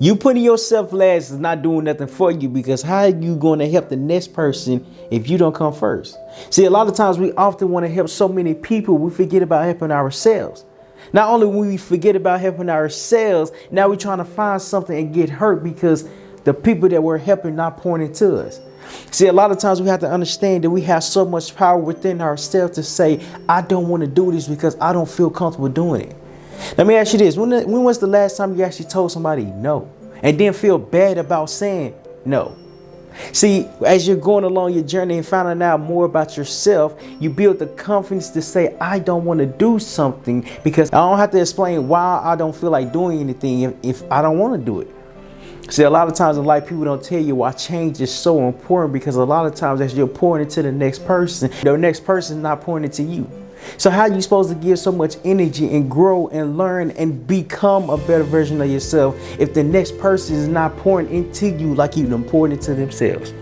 You putting yourself last is not doing nothing for you, because how are you going to help the next person if you don't come first? See, a lot of times we often want to help so many people, we forget about helping ourselves. Not only when we forget about helping ourselves, now we're trying to find something and get hurt because the people that we're helping not pointing to us. See, a lot of times we have to understand that we have so much power within ourselves to say, I don't want to do this because I don't feel comfortable doing it. Let me ask you this. When was the last time you actually told somebody no and didn't feel bad about saying no? See, as you're going along your journey and finding out more about yourself, you build the confidence to say, I don't want to do something because I don't have to explain why I don't feel like doing anything if I don't want to do it. See, a lot of times in life, people don't tell you why change is so important, because a lot of times as you're pouring into the next person, the next person is not pouring into you. So how are you supposed to give so much energy and grow and learn and become a better version of yourself if the next person is not pouring into you like you've been pouring into themselves?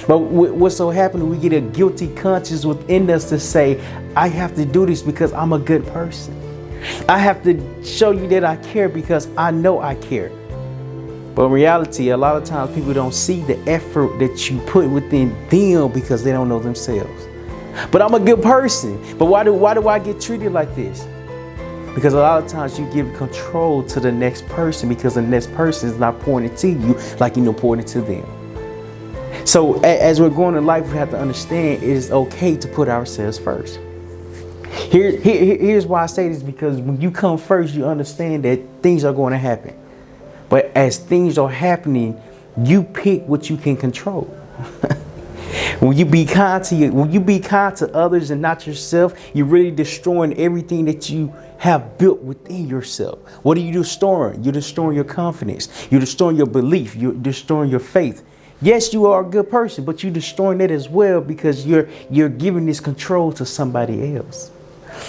But what's so happening, we get a guilty conscience within us to say, I have to do this because I'm a good person. I have to show you that I care because I know I care. But in reality, a lot of times people don't see the effort that you put within them because they don't know themselves. But I'm a good person. But why do I get treated like this? Because a lot of times you give control to the next person because the next person is not pointing to you like you know pointing to them. So as we're going in life, we have to understand it is okay to put ourselves first. Here's why I say this, because when you come first, you understand that things are going to happen. But as things are happening, you pick what you can control. When you be kind to others and not yourself, you're really destroying everything that you have built within yourself. What are you destroying? You're destroying your confidence. You're destroying your belief. You're destroying your faith. Yes, you are a good person, but you're destroying it as well because you're giving this control to somebody else.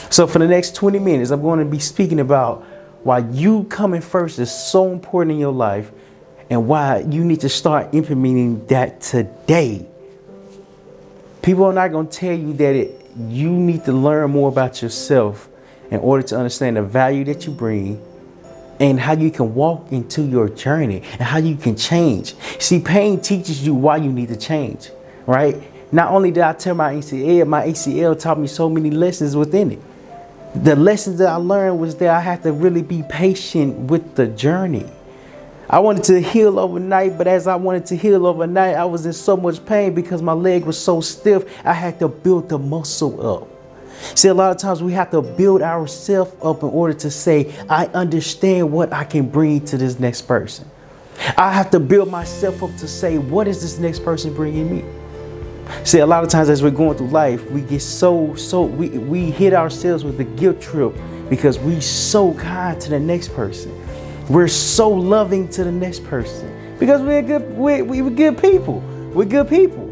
So for the next 20 minutes, I'm going to be speaking about why you coming first is so important in your life and why you need to start implementing that today. People are not going to tell you that you need to learn more about yourself in order to understand the value that you bring and how you can walk into your journey and how you can change. See, pain teaches you why you need to change, right? Not only did I tear my ACL taught me so many lessons within it. The lessons that I learned was that I had to really be patient with the journey. I wanted to heal overnight, but as I wanted to heal overnight, I was in so much pain because my leg was so stiff. I had to build the muscle up. See, a lot of times we have to build ourselves up in order to say, I understand what I can bring to this next person. I have to build myself up to say, what is this next person bringing me? See, a lot of times as we're going through life, we get we hit ourselves with the guilt trip because we so kind to the next person. We're so loving to the next person because we're good people. We're good people.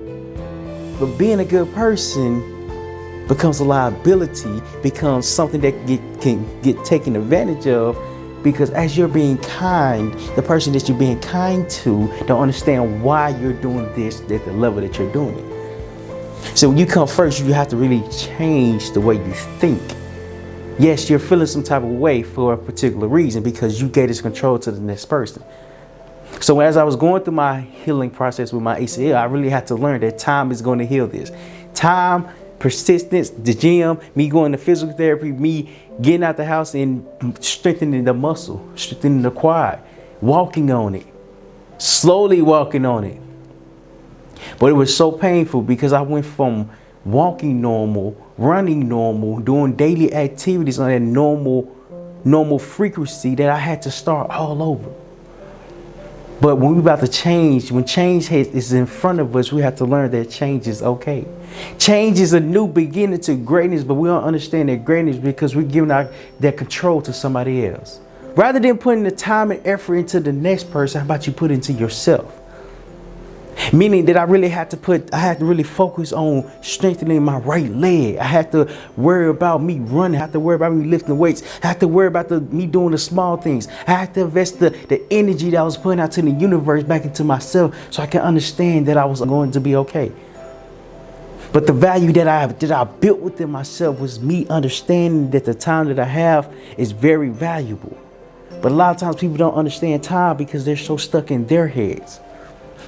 But being a good person becomes a liability, becomes something that can get taken advantage of, because as you're being kind, the person that you're being kind to don't understand why you're doing this at the level that you're doing it. So when you come first, you have to really change the way you think. Yes, you're feeling some type of way for a particular reason because you gave this control to the next person. So as I was going through my healing process with my ACL, I really had to learn that time is going to heal this. Time, persistence, the gym, me going to physical therapy, me getting out the house and strengthening the muscle, strengthening the quad, walking on it, slowly walking on it. But it was so painful because I went from walking normal, running normal, doing daily activities on that normal frequency that I had to start all over. But when we're about to change, when change is in front of us, we have to learn that change is okay. Change is a new beginning to greatness, but we don't understand that greatness because we're giving that control to somebody else. Rather than putting the time and effort into the next person, how about you put it into yourself? Meaning that I had to really focus on strengthening my right leg. I had to worry about me running. I had to worry about me lifting weights. I had to worry about me doing the small things. I had to invest the energy that I was putting out to the universe back into myself so I can understand that I was going to be okay. But the value that I built within myself was me understanding that the time that I have is very valuable. But a lot of times people don't understand time because they're so stuck in their heads.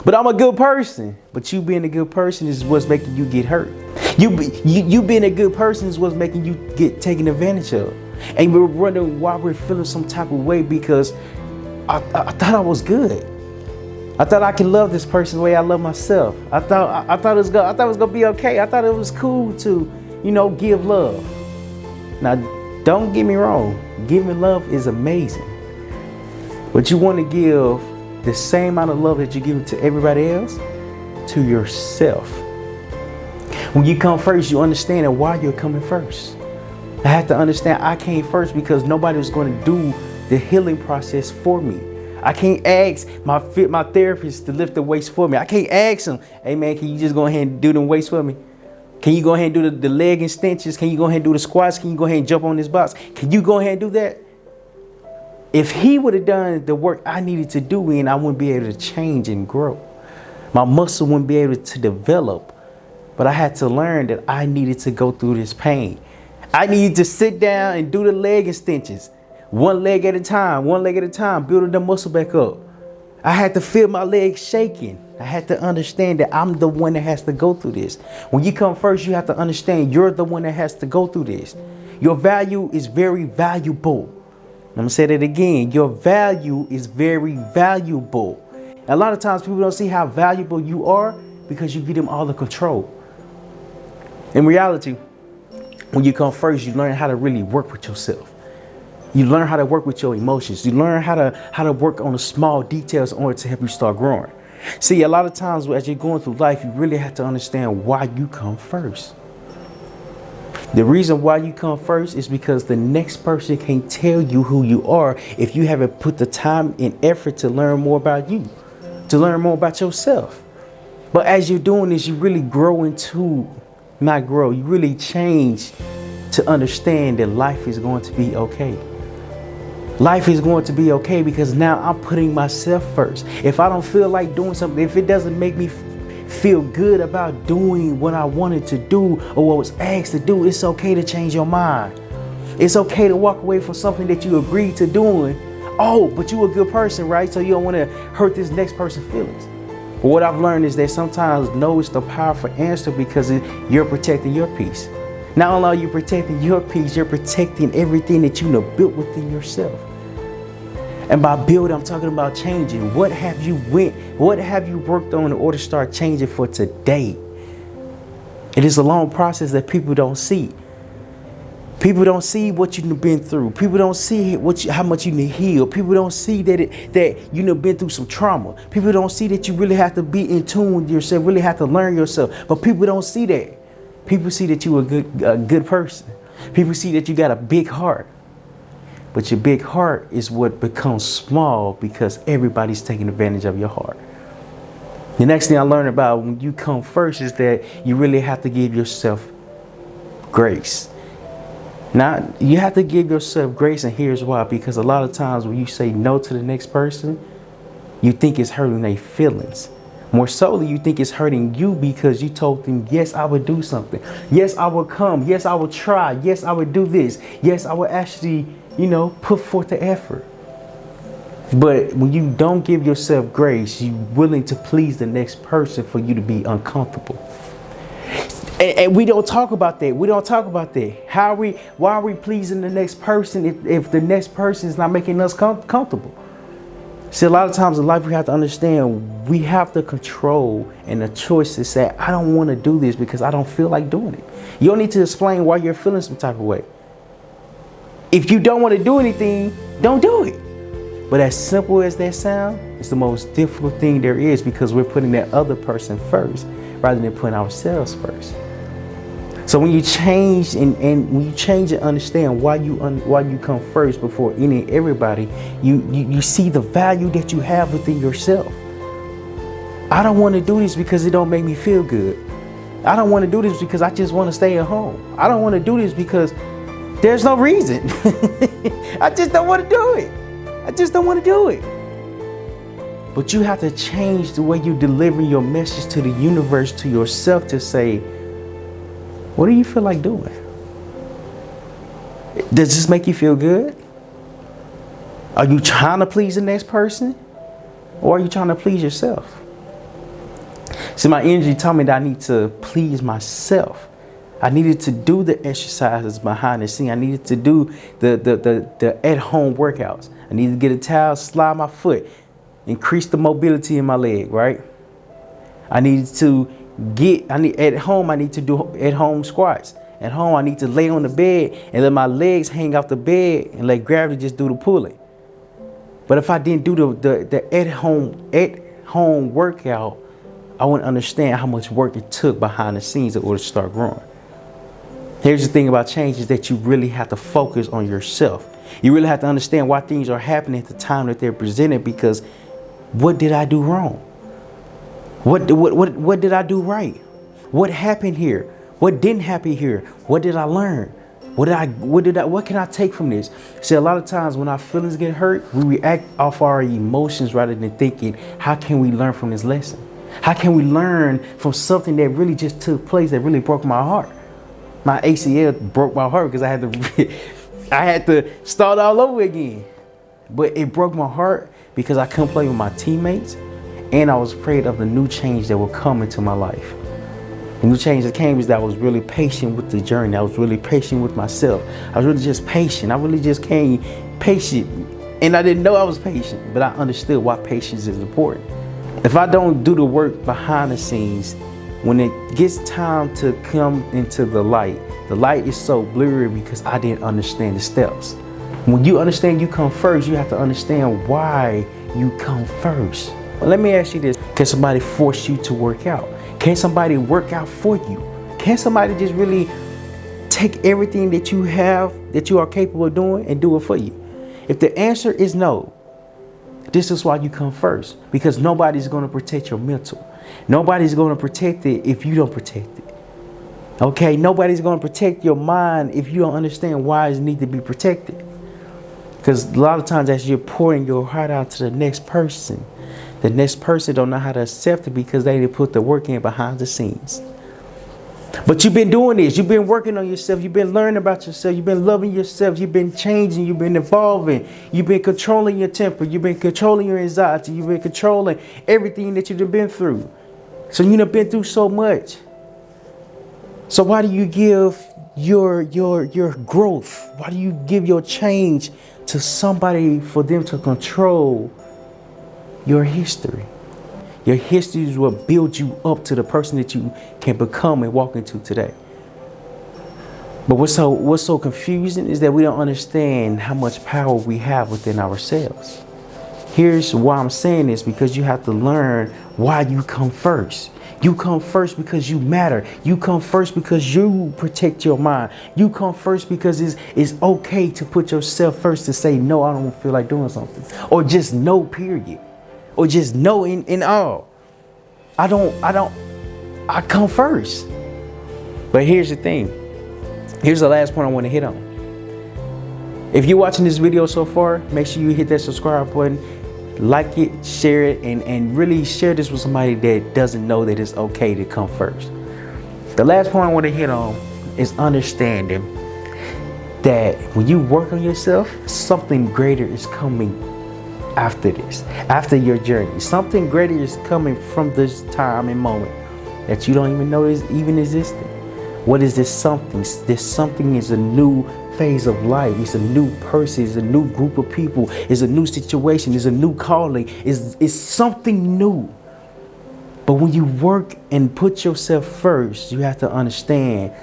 But I'm a good person. But you being a good person is what's making you get hurt. You being a good person is what's making you get taken advantage of. And we're wondering why we're feeling some type of way because I thought I was good. I thought I could love this person the way I love myself. I thought it was gonna be okay. I thought it was cool to, give love. Now, don't get me wrong. Giving love is amazing. But you want to give the same amount of love that you give to everybody else, to yourself. When you come first, you understand why you're coming first. I had to understand I came first because nobody was going to do the healing process for me. I can't ask my therapist to lift the weights for me. I can't ask him, hey man, can you just go ahead and do them weights for me? Can you go ahead and do the leg extensions? Can you go ahead and do the squats? Can you go ahead and jump on this box? Can you go ahead and do that? If he would have done the work I needed to do, and I wouldn't be able to change and grow. My muscle wouldn't be able to develop. But I had to learn that I needed to go through this pain. I needed to sit down and do the leg extensions. One leg at a time, building the muscle back up. I had to feel my legs shaking. I had to understand that I'm the one that has to go through this. When you come first, you have to understand you're the one that has to go through this. Your value is very valuable. I'm going to say that again. Your value is very valuable. And a lot of times people don't see how valuable you are because you give them all the control. In reality, when you come first, you learn how to really work with yourself. You learn how to work with your emotions. You learn how to work on the small details in order to help you start growing. See, a lot of times as you're going through life, you really have to understand why you come first. The reason why you come first is because the next person can't tell you who you are if you haven't put the time and effort to learn more about you, to learn more about yourself. But as you're doing this, you really you really change to understand that life is going to be okay. Life is going to be okay because now I'm putting myself first. If I don't feel like doing something, if it doesn't make me feel good about doing what I wanted to do or what was asked to do, it's okay to change your mind. It's okay to walk away from something that you agreed to doing. Oh, but you're a good person, right? So you don't want to hurt this next person's feelings. But what I've learned is that sometimes no is the powerful answer because you're protecting your peace. Not only are you protecting your peace, you're protecting everything that you built within yourself. And by building, I'm talking about changing. What have you worked on in order to start changing for today? It is a long process that people don't see. People don't see what you've been through. People don't see how much you need to heal. People don't see that you've been through some trauma. People don't see that you really have to be in tune with yourself, really have to learn yourself. But people don't see that. People see that you're a good person. People see that you got a big heart. But your big heart is what becomes small because everybody's taking advantage of your heart. The next thing I learned about when you come first is that you really have to give yourself grace. Now, you have to give yourself grace, and here's why. Because a lot of times when you say no to the next person, you think it's hurting their feelings. More solely, you think it's hurting you because you told them, yes, I would do something. Yes, I will come. Yes, I will try. Yes, I would do this. Yes, I will actually, put forth the effort. But when you don't give yourself grace, you're willing to please the next person for you to be uncomfortable. And we don't talk about that. We don't talk about that. Why are we pleasing the next person if the next person is not making us comfortable? See, a lot of times in life, we have to understand we have the control and the choice to say, I don't want to do this because I don't feel like doing it. You don't need to explain why you're feeling some type of way. If you don't want to do anything, don't do it. But as simple as that sounds, it's the most difficult thing there is because we're putting that other person first rather than putting ourselves first. So when you change and understand why you come first before any and everybody, you see the value that you have within yourself. I don't want to do this because it don't make me feel good. I don't want to do this because I just want to stay at home. I don't want to do this because there's no reason. I just don't want to do it. I just don't want to do it. But you have to change the way you deliver your message to the universe, to yourself, to say, what do you feel like doing? Does this make you feel good? Are you trying to please the next person? Or are you trying to please yourself? See, my energy told me that I need to please myself. I needed to do the exercises behind the scene. I needed to do the at-home workouts. I needed to get a towel, slide my foot, increase the mobility in my leg, right? I need to do at-home squats. At home, I need to lay on the bed and let my legs hang off the bed and let gravity just do the pulling. But if I didn't do the at-home workout, I wouldn't understand how much work it took behind the scenes in order to start growing. Here's the thing about change is that you really have to focus on yourself. You really have to understand why things are happening at the time that they're presented, because what did I do wrong? What did I do right? What happened here? What didn't happen here? What did I learn? What can I take from this? See, a lot of times when our feelings get hurt, we react off our emotions rather than thinking, how can we learn from this lesson? How can we learn from something that really just took place that really broke my heart? My ACL broke my heart because I had to start all over again. But it broke my heart because I couldn't play with my teammates, and I was afraid of the new change that would come into my life. The new change that came is that I was really patient with the journey. I was really patient with myself. I was really just patient. I really just came patient. And I didn't know I was patient, but I understood why patience is important. If I don't do the work behind the scenes, when it gets time to come into the light is so blurry because I didn't understand the steps. When you understand you come first, you have to understand why you come first. Well, let me ask you this. Can somebody force you to work out? Can somebody work out for you? Can somebody just really take everything that you have, that you are capable of doing, and do it for you? If the answer is no, this is why you come first, because nobody's going to protect your mental. Nobody's going to protect it if you don't protect it. Okay, nobody's going to protect your mind if you don't understand why it needs to be protected. Because a lot of times as you're pouring your heart out to the next person don't know how to accept it because they didn't put the work in behind the scenes. But you've been doing this. You've been working on yourself. You've been learning about yourself. You've been loving yourself. You've been changing. You've been evolving. You've been controlling your temper. You've been controlling your anxiety. You've been controlling everything that you've been through. So you've been through so much. So why do you give your growth? Why do you give your change to somebody for them to control your history? Your history is what builds you up to the person that you can become and walk into today. But what's so confusing is that we don't understand how much power we have within ourselves. Here's why I'm saying this, because you have to learn why you come first. You come first because you matter. You come first because you protect your mind. You come first because it's okay to put yourself first, to say, no, I don't feel like doing something. Or just no, period. Or just no in all. I come first. But here's the thing. Here's the last point I want to hit on. If you're watching this video so far, make sure you hit that subscribe button, like it, share it, and really share this with somebody that doesn't know that it's okay to come first. The last point I want to hit on is understanding that when you work on yourself, something greater is coming after this, after your journey. Something greater is coming from this time and moment that you don't even know is even existing. What is this something? This something is a new phase of life. It's a new person. It's a new group of people. It's a new situation. It's a new calling. It's something new. But when you work and put yourself first, you have to understand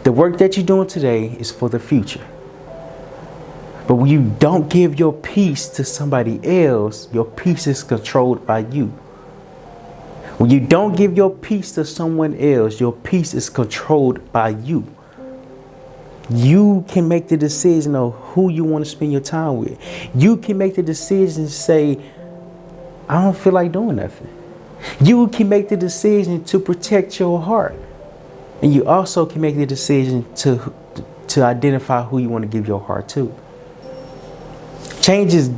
the work that you're doing today is for the future. But when you don't give your peace to somebody else, your peace is controlled by you. When you don't give your peace to someone else, your peace is controlled by you. You can make the decision of who you want to spend your time with. You can make the decision to say, I don't feel like doing nothing. You can make the decision to protect your heart. And you also can make the decision to identify who you want to give your heart to. Change is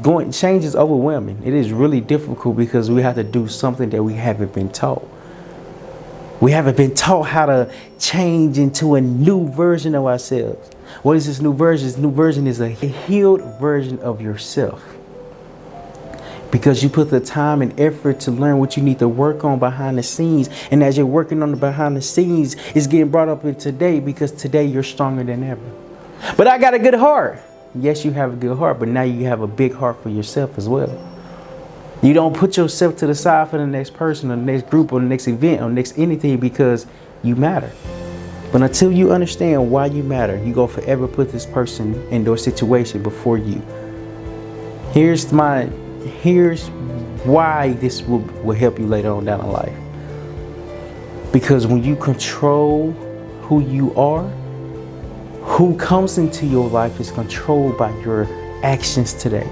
overwhelming. It is really difficult because we have to do something that we haven't been taught. We haven't been taught how to change into a new version of ourselves. What is this new version? This new version is a healed version of yourself. Because you put the time and effort to learn what you need to work on behind the scenes. And as you're working on the behind the scenes, it's getting brought up in today, because today you're stronger than ever. But I got a good heart. Yes, you have a good heart, but now you have a big heart for yourself as well. You don't put yourself to the side for the next person or the next group or the next event or the next anything, because you matter. But until you understand why you matter, you go forever put this person in their situation before you. Here's why this will help you later on down in life. Because when you control who you are, who comes into your life is controlled by your actions today.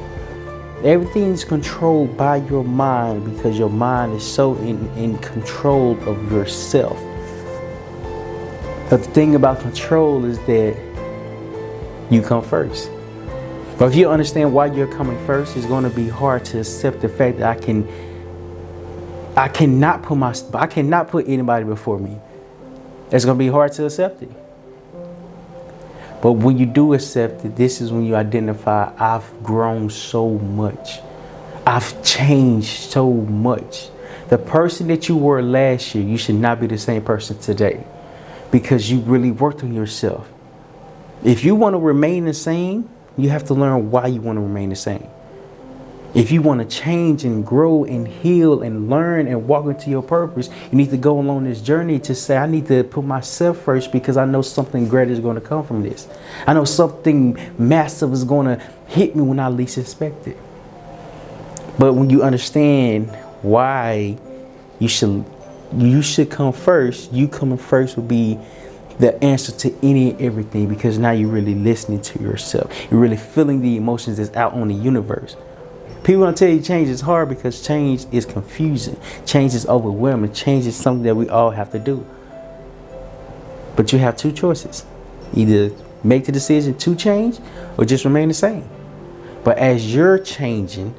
Everything is controlled by your mind, because your mind is so in control of yourself. But the thing about control is that you come first. But if you understand why you're coming first, it's going to be hard to accept the fact that I cannot put anybody before me. It's going to be hard to accept it. But when you do accept it, this is when you identify, I've grown so much. I've changed so much. The person that you were last year, you should not be the same person today, because you really worked on yourself. If you want to remain the same, you have to learn why you want to remain the same. If you want to change and grow and heal and learn and walk into your purpose, you need to go along this journey to say, I need to put myself first, because I know something greater is going to come from this. I know something massive is going to hit me when I least expect it. But when you understand why you should come first, you coming first will be the answer to any and everything, because now you're really listening to yourself. You're really feeling the emotions that's out on the universe. People don't tell you change is hard, because change is confusing. Change is overwhelming. Change is something that we all have to do. But you have two choices. Either make the decision to change or just remain the same. But as you're changing,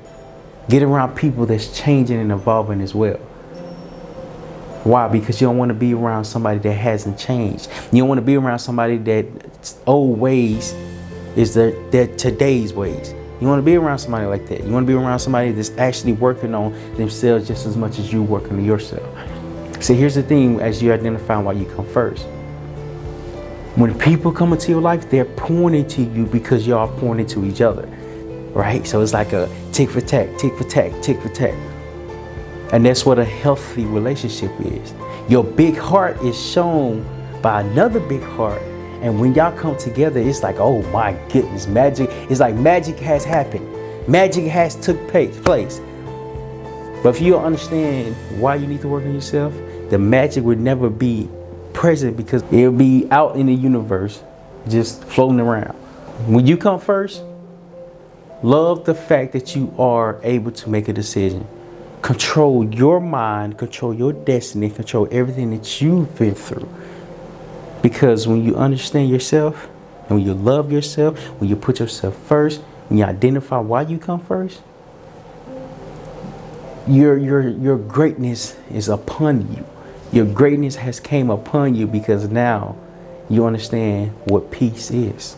get around people that's changing and evolving as well. Why? Because you don't want to be around somebody that hasn't changed. You don't want to be around somebody that old ways is their today's ways. You want to be around somebody like that. You want to be around somebody that's actually working on themselves just as much as you working on yourself. See, here's the thing, as you identify why you come first. When people come into your life, they're pointing to you because y'all pointing to each other, right? So it's like a tick for tack, tick for tack, tick for tack. And that's what a healthy relationship is. Your big heart is shown by another big heart. And when y'all come together, it's like, oh my goodness, magic. It's like magic has happened. Magic has took place. But if you don't understand why you need to work on yourself, the magic would never be present, because it'll be out in the universe, just floating around. When you come first, love the fact that you are able to make a decision. Control your mind, control your destiny, control everything that you've been through. Because when you understand yourself, and when you love yourself, when you put yourself first, when you identify why you come first, your greatness is upon you. Your greatness has came upon you, because now you understand what peace is.